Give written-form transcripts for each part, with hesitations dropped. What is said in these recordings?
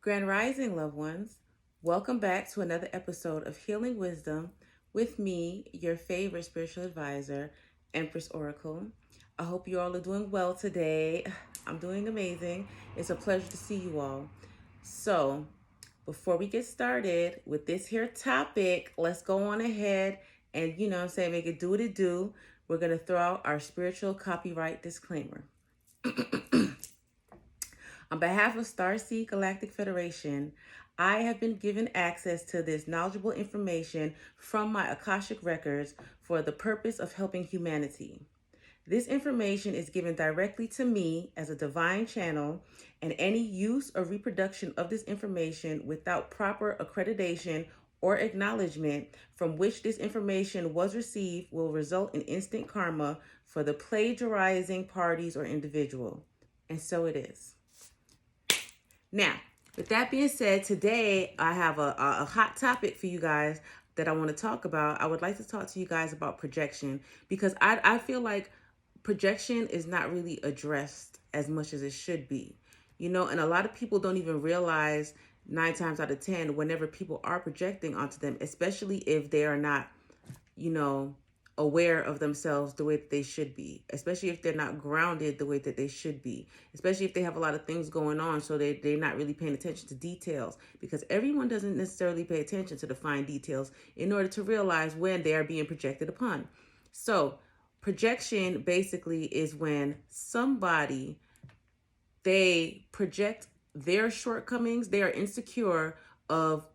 Grand Rising, loved ones. Welcome back to another episode of Healing Wisdom with me, your favorite spiritual advisor, Empress Oracle. I hope you all are doing well today. I'm doing amazing. It's a pleasure to see you all. So, before we get started with this here topic, let's go on ahead and, what I'm saying, make it do what it do. We're going to throw out our spiritual copyright disclaimer. On behalf of Starseed Galactic Federation, I have been given access to this knowledgeable information from my Akashic records for the purpose of helping humanity. This information is given directly to me as a divine channel, and any use or reproduction of this information without proper accreditation or acknowledgement from which this information was received will result in instant karma for the plagiarizing parties or individual. And so it is. Now, with that being said, today I have a hot topic for you guys that I want to talk about. I would like to talk to you guys about projection because I feel like projection is not really addressed as much as it should be. And a lot of people don't even realize 9 times out of 10 whenever people are projecting onto them, especially if they are not, you know, aware of themselves the way that they should be, especially if they're not grounded the way that they should be, especially if they have a lot of things going on, so they're not really paying attention to details, because everyone doesn't necessarily pay attention to the fine details in order to realize when they are being projected upon. So projection basically is when somebody, they project their shortcomings, they are insecure of,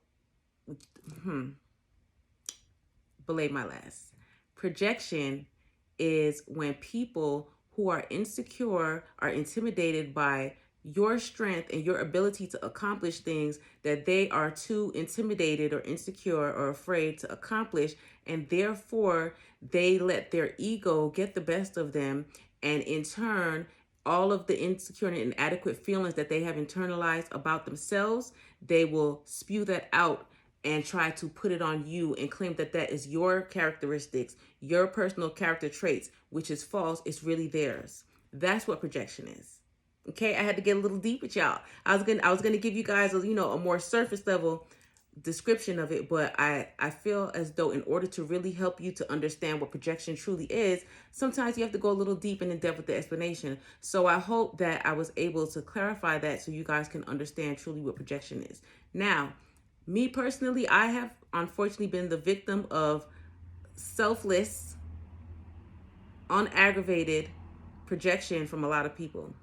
belay my last. Projection is when people who are insecure are intimidated by your strength and your ability to accomplish things that they are too intimidated or insecure or afraid to accomplish, and therefore they let their ego get the best of them, and in turn all of the insecure and inadequate feelings that they have internalized about themselves, they will spew that out and try to put it on you and claim that that is your characteristics, your personal character traits, which is false. It's really theirs. That's what projection is. Okay, I had to get a little deep with y'all. I was gonna give you guys a more surface level description of it, but I feel as though in order to really help you to understand what projection truly is, sometimes you have to go a little deep and in depth with the explanation. So I hope that I was able to clarify that so you guys can understand truly what projection is. Now, me personally, I have unfortunately been the victim of selfless, unaggravated projection from a lot of people.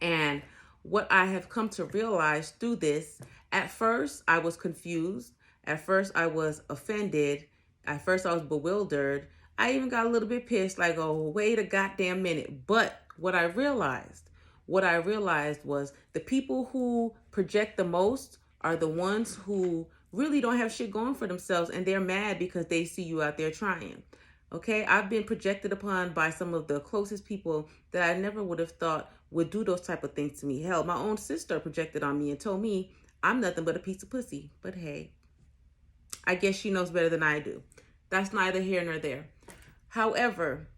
And what I have come to realize through this, at first I was confused. At first I was offended. At first I was bewildered. I even got a little bit pissed, like, oh, wait a goddamn minute. But what I realized was the people who project the most are the ones who really don't have shit going for themselves, and they're mad because they see you out there trying. Okay, I've been projected upon by some of the closest people that I never would have thought would do those type of things to me. Hell, my own sister projected on me and told me I'm nothing but a piece of pussy. But hey, I guess she knows better than I do. That's neither here nor there. However,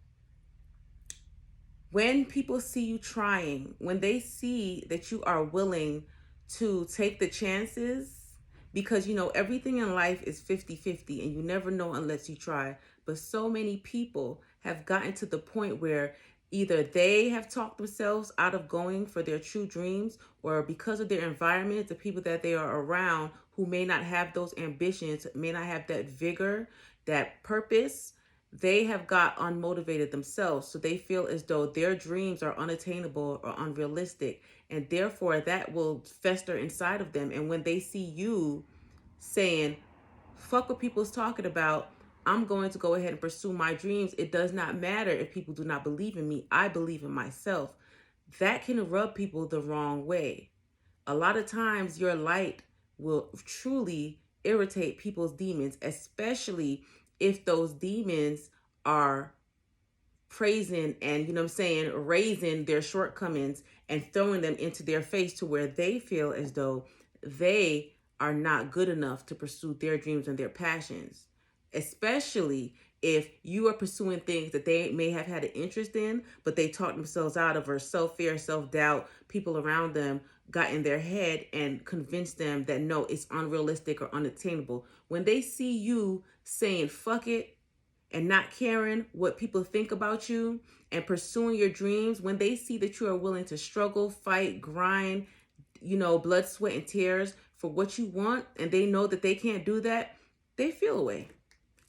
when people see you trying, when they see that you are willing to take the chances, because everything in life is 50-50 and you never know unless you try. But so many people have gotten to the point where either they have talked themselves out of going for their true dreams, or because of their environment, the people that they are around who may not have those ambitions, may not have that vigor, that purpose, they have got unmotivated themselves. So they feel as though their dreams are unattainable or unrealistic. And therefore that will fester inside of them. And when they see you saying, fuck what people's talking about, I'm going to go ahead and pursue my dreams. It does not matter if people do not believe in me. I believe in myself. That can rub people the wrong way. A lot of times your light will truly irritate people's demons, especially if those demons are praising and, raising their shortcomings and throwing them into their face to where they feel as though they are not good enough to pursue their dreams and their passions. Especially if you are pursuing things that they may have had an interest in, but they talked themselves out of, or self-fear, self-doubt, people around them got in their head and convinced them that no, it's unrealistic or unattainable. When they see you saying fuck it and not caring what people think about you and pursuing your dreams, when they see that you are willing to struggle, fight, grind, blood, sweat, and tears for what you want, and they know that they can't do that, they feel away.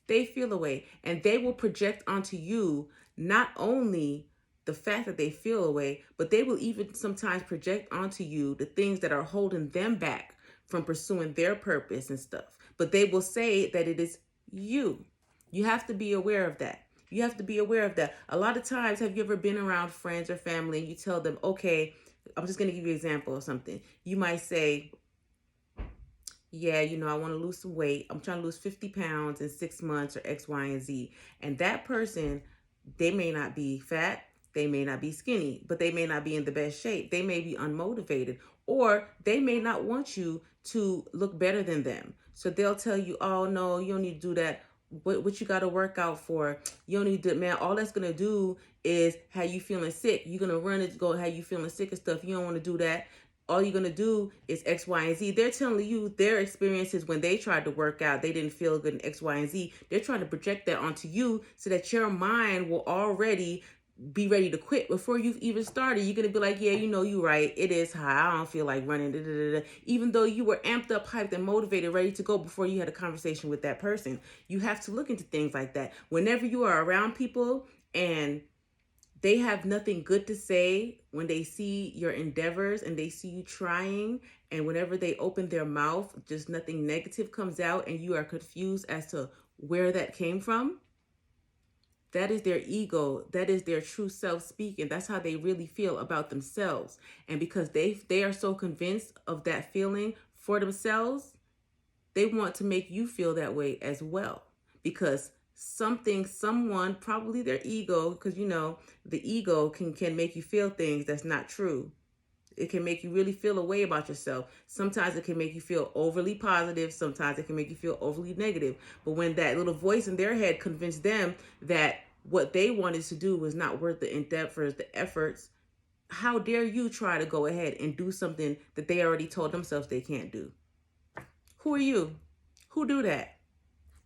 They feel away, and they will project onto you not only the fact that they feel away, but they will even sometimes project onto you the things that are holding them back from pursuing their purpose and stuff. But they will say that it is you. You have to be aware of that. You have to be aware of that. A lot of times, have you ever been around friends or family and you tell them, okay, I'm just going to give you an example of something. You might say, yeah, I want to lose some weight. I'm trying to lose 50 pounds in 6 months or X, Y, and Z. And that person, they may not be fat. They may not be skinny, but they may not be in the best shape. They may be unmotivated, or they may not want you to look better than them. So they'll tell you, oh, no, you don't need to do that. What you got to work out for? You don't need to, man. All that's going to do is have you feeling sick. You're going to run and go have you feeling sick and stuff. You don't want to do that. All you're going to do is X, Y, and Z. They're telling you their experiences when they tried to work out. They didn't feel good in X, Y, and Z. They're trying to project that onto you so that your mind will already be ready to quit before you've even started. You're going to be like, yeah, you're right. It is high. I don't feel like running. Da, da, da, da. Even though you were amped up, hyped, and motivated, ready to go before you had a conversation with that person. You have to look into things like that. Whenever you are around people and they have nothing good to say, when they see your endeavors and they see you trying, and whenever they open their mouth, just nothing negative comes out and you are confused as to where that came from, that is their ego. That is their true self speaking. That's how they really feel about themselves. And because they are so convinced of that feeling for themselves, they want to make you feel that way as well. Because someone, probably their ego, because the ego can make you feel things that's not true. It can make you really feel a way about yourself. Sometimes it can make you feel overly positive. Sometimes it can make you feel overly negative. But when that little voice in their head convinced them that what they wanted to do was not worth the endeavors, the efforts, how dare you try to go ahead and do something that they already told themselves they can't do? Who are you? Who do that?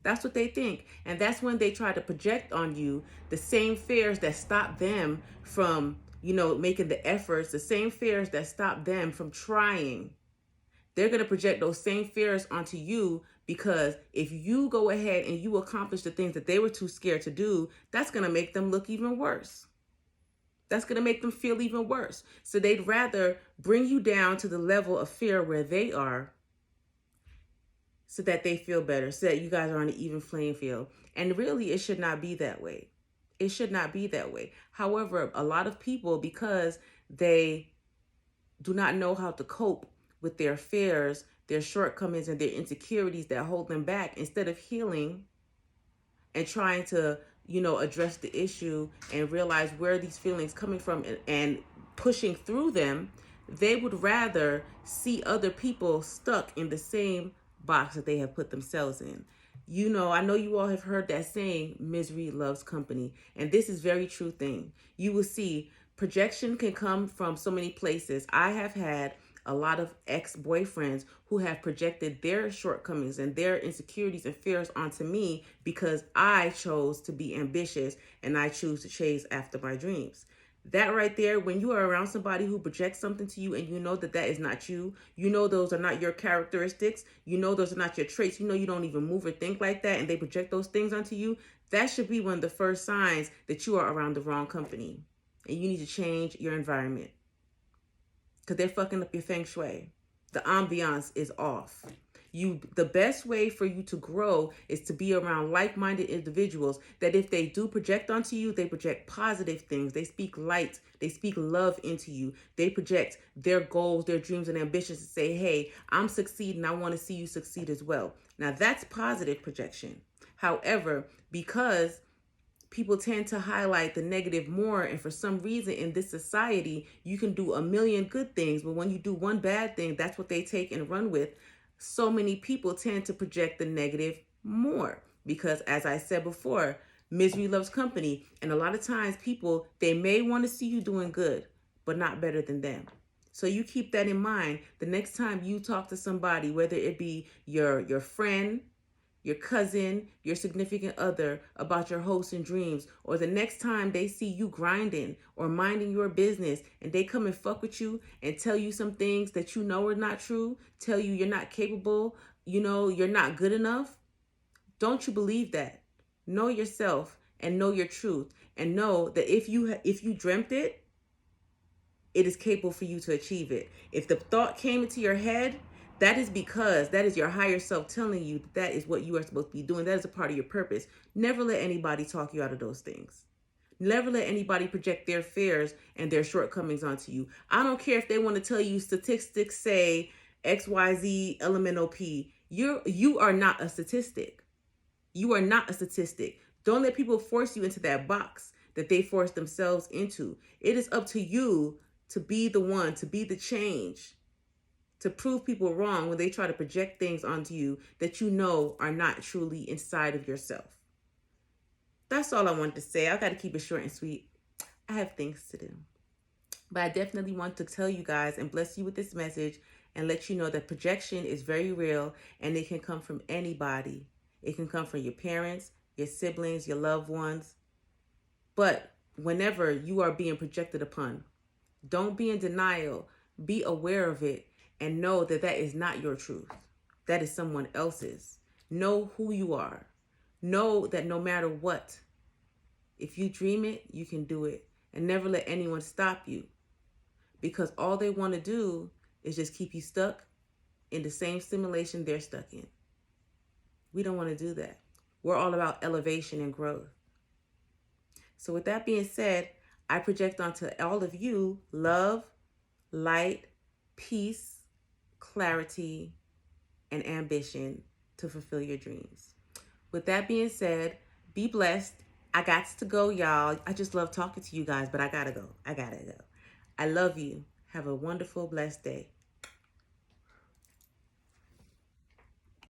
That's what they think. And that's when they try to project on you the same fears that stop them from, making the efforts, the same fears that stop them from trying. They're going to project those same fears onto you, because if you go ahead and you accomplish the things that they were too scared to do, that's going to make them look even worse. That's going to make them feel even worse. So they'd rather bring you down to the level of fear where they are, so that they feel better, so that you guys are on an even playing field. And really, it should not be that way. It should not be that way. However, a lot of people, because they do not know how to cope with their fears, their shortcomings, and their insecurities that hold them back, instead of healing and trying to, address the issue and realize where these feelings coming from and pushing through them, they would rather see other people stuck in the same box that they have put themselves in. I know you all have heard that saying, misery loves company. And this is very true thing. You will see projection can come from so many places. I have had a lot of ex-boyfriends who have projected their shortcomings and their insecurities and fears onto me because I chose to be ambitious and I choose to chase after my dreams. That right there, when you are around somebody who projects something to you and you know that is not you, those are not your characteristics, those are not your traits, you don't even move or think like that, and they project those things onto you, that should be one of the first signs that you are around the wrong company and you need to change your environment, because they're fucking up your feng shui. The ambiance is off. The best way for you to grow is to be around like-minded individuals that if they do project onto you, they project positive things. They speak light. They speak love into you. They project their goals, their dreams, and ambitions to say, hey, I'm succeeding. I want to see you succeed as well. Now, that's positive projection. However, because people tend to highlight the negative more, and for some reason in this society, you can do a million good things, but when you do one bad thing, that's what they take and run with. So many people tend to project the negative more because, as I said before, Misery loves company. And a lot of times people, they may want to see you doing good, but not better than them. So you keep that in mind the next time you talk to somebody, whether it be your friend, your cousin, your significant other, about your hopes and dreams, or the next time they see you grinding or minding your business and they come and fuck with you and tell you some things that you know are not true, tell you you're not capable, you're not good enough. Don't you believe that? Know yourself and know your truth, and know that if you dreamt it, it is capable for you to achieve it. If the thought came into your head, that is because that is your higher self telling you that is what you are supposed to be doing. That is a part of your purpose. Never let anybody talk you out of those things. Never let anybody project their fears and their shortcomings onto you. I don't care if they want to tell you statistics say XYZ elemental P. You are not a statistic. You are not a statistic. Don't let people force you into that box that they force themselves into. It is up to you to be the one, to be the change, to prove people wrong when they try to project things onto you that you know are not truly inside of yourself. That's all I wanted to say. I got to keep it short and sweet. I have things to do. But I definitely want to tell you guys and bless you with this message and let you know that projection is very real and it can come from anybody. It can come from your parents, your siblings, your loved ones. But whenever you are being projected upon, don't be in denial. Be aware of it and know that that is not your truth. That is someone else's. Know who you are. Know that no matter what, if you dream it, you can do it. And never let anyone stop you. Because all they want to do is just keep you stuck in the same simulation they're stuck in. We don't want to do that. We're all about elevation and growth. So with that being said, I project onto all of you love, light, peace, clarity, and ambition to fulfill your dreams. With that being said, be blessed. I got to go, y'all. I just love talking to you guys, but I gotta go. I love you. Have a wonderful, blessed day.